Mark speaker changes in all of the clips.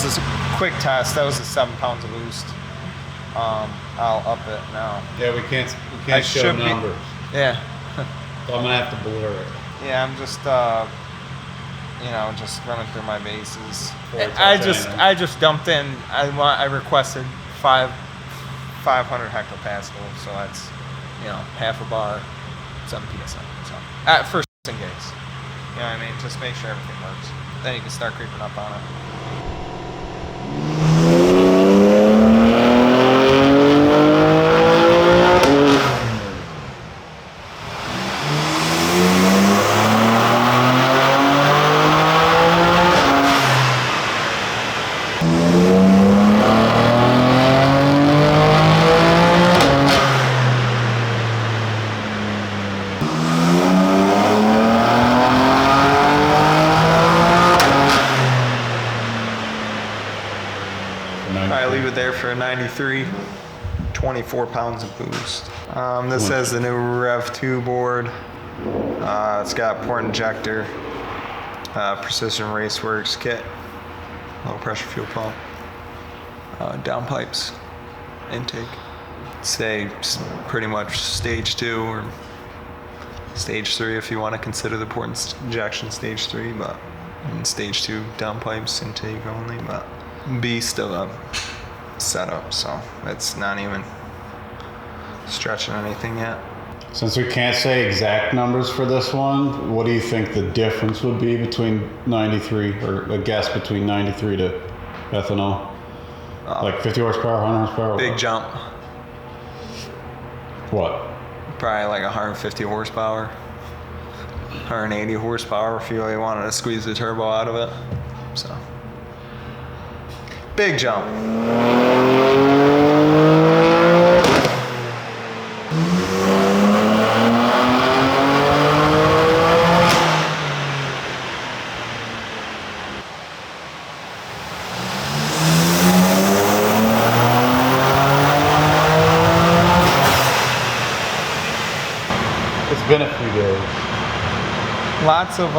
Speaker 1: was a quick test. That was a 7 pounds of boost. I'll up it now.
Speaker 2: Yeah, we can't show numbers.
Speaker 1: Yeah.
Speaker 2: So I'm gonna have to blur it.
Speaker 1: Yeah, I'm just you know, just running through my bases. I just dumped in. I requested 500 hectopascal, so that's, you know, half a bar, 7 psi. So at first in case, you know what I mean. Just make sure everything works. Then you can start creeping up on it. Probably leave it there for a 93, 24 pounds of boost. This has the new REV2 board. It's got port injector, precision Raceworks kit, low pressure fuel pump, downpipes, intake. Say pretty much stage 2 or stage 3 if you want to consider the port injection stage 3, but in stage 2 downpipes, intake only, but beast of a setup, so it's not even stretching anything yet.
Speaker 2: Since we can't say exact numbers for this one, what do you think the difference would be between 93, or a guess between 93 to ethanol? Like 50 horsepower, 100 horsepower?
Speaker 1: Big jump.
Speaker 2: What?
Speaker 1: Probably like 150 horsepower, 180 horsepower if you really wanted to squeeze the turbo out of it. So, big jump.
Speaker 2: It's been a few days.
Speaker 1: Lots of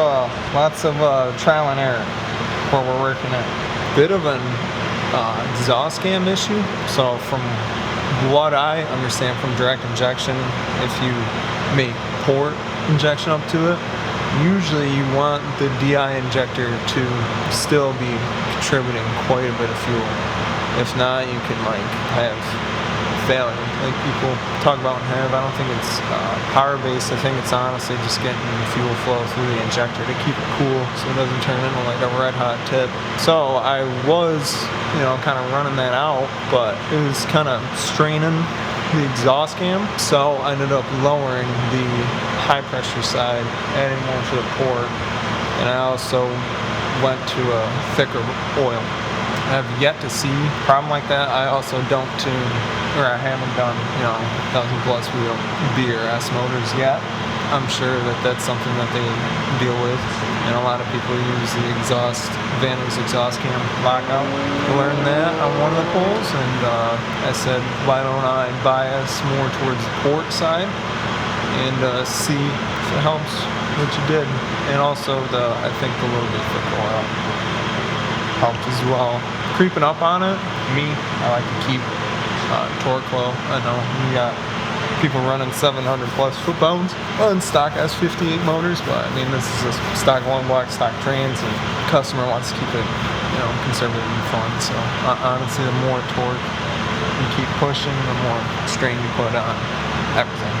Speaker 1: trial and error where we're working at. Bit of an exhaust cam issue. So from what I understand from direct injection, if you make port injection up to it, usually you want the DI injector to still be contributing quite a bit of fuel. If not, you can like have failure, like people talk about and have. I don't think it's power based. I think it's honestly just getting fuel flow through the injector to keep it cool so it doesn't turn into like a red hot tip. So I was, you know, kind of running that out, but it was kind of straining the exhaust cam. So I ended up lowering the high pressure side, adding more to the port, and I also went to a thicker oil. I have yet to see a problem like that. I also don't tune, or I haven't done, you know, 1,000 plus wheel B or S motors yet. I'm sure that that's something that they deal with, and a lot of people use the Van's exhaust cam lockout. I learned that on one of the pulls, and I said, why don't I bias more towards the port side and see if it helps, which it did. And also I think the little bit thick oil helped as well. Creeping up on it, I like to keep torque low. I know we got people running 700 plus foot-pounds on stock S58 motors, but I mean this is a stock long block, stock trans, and the customer wants to keep it, you know, conservative and fun. So honestly, the more torque you keep pushing, the more strain you put on everything.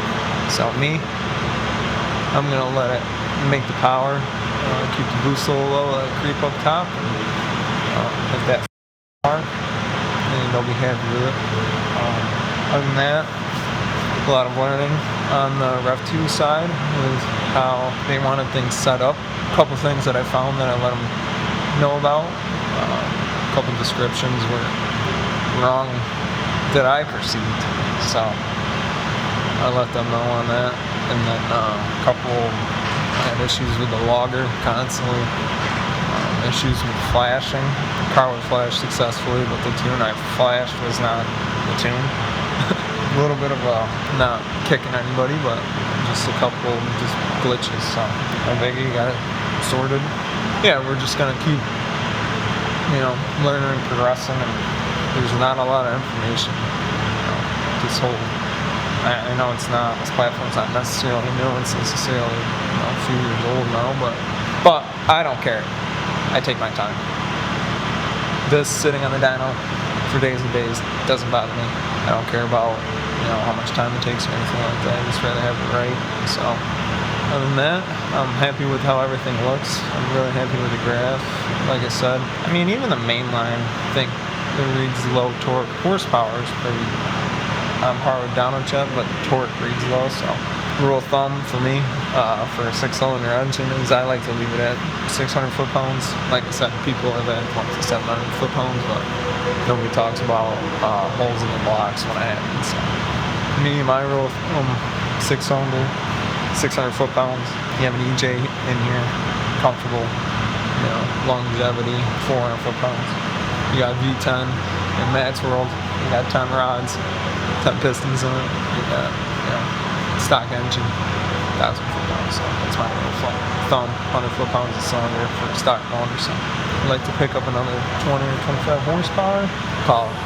Speaker 1: So I'm gonna let it make the power, keep the boost a little low, let it creep up top, and if that and they'll be happy with it. Other than that, a lot of learning on the REV2 side with how they wanted things set up. A couple things that I found that I let them know about. A couple descriptions were wrong that I perceived, so I let them know on that. And then a couple had issues with the logger constantly. Issues with flashing. The car would flash successfully, but the tune I flashed was not the tune. A little bit of not kicking anybody, but just a couple just glitches. So I think you got it sorted. Yeah, we're just gonna keep you know, learning and progressing, and there's not a lot of information. You know, this whole, I know it's not, this platform's not necessarily new, it's necessarily, you know, a few years old now, but I don't care. I take my time. This sitting on the dyno for days and days doesn't bother me. I don't care about, you know, how much time it takes or anything like that. I just rather have it right. So other than that, I'm happy with how everything looks. I'm really happy with the graph. Like I said, I mean, even the mainline thing, it reads low torque. Horsepower is pretty hard with dyno jet, but torque reads low. So rule of thumb for me, for a 6-cylinder engine, is I like to leave it at 600 foot-pounds. Like I said, people have had 700 foot-pounds, but nobody talks about holes in the blocks when it happens. So, me, my rule of thumb, 6-cylinder, 600 foot-pounds. You have an EJ in here, comfortable, you know, longevity, 400 foot-pounds. You got V10 in Matt's world. You got 10 rods, 10 pistons in it. You got, you know, stock engine, 1,000 foot-pounds. So that's my rule of thumb, 100 foot-pounds a cylinder for stock motor. So I'd like to pick up another 20 or 25 horsepower. Call it.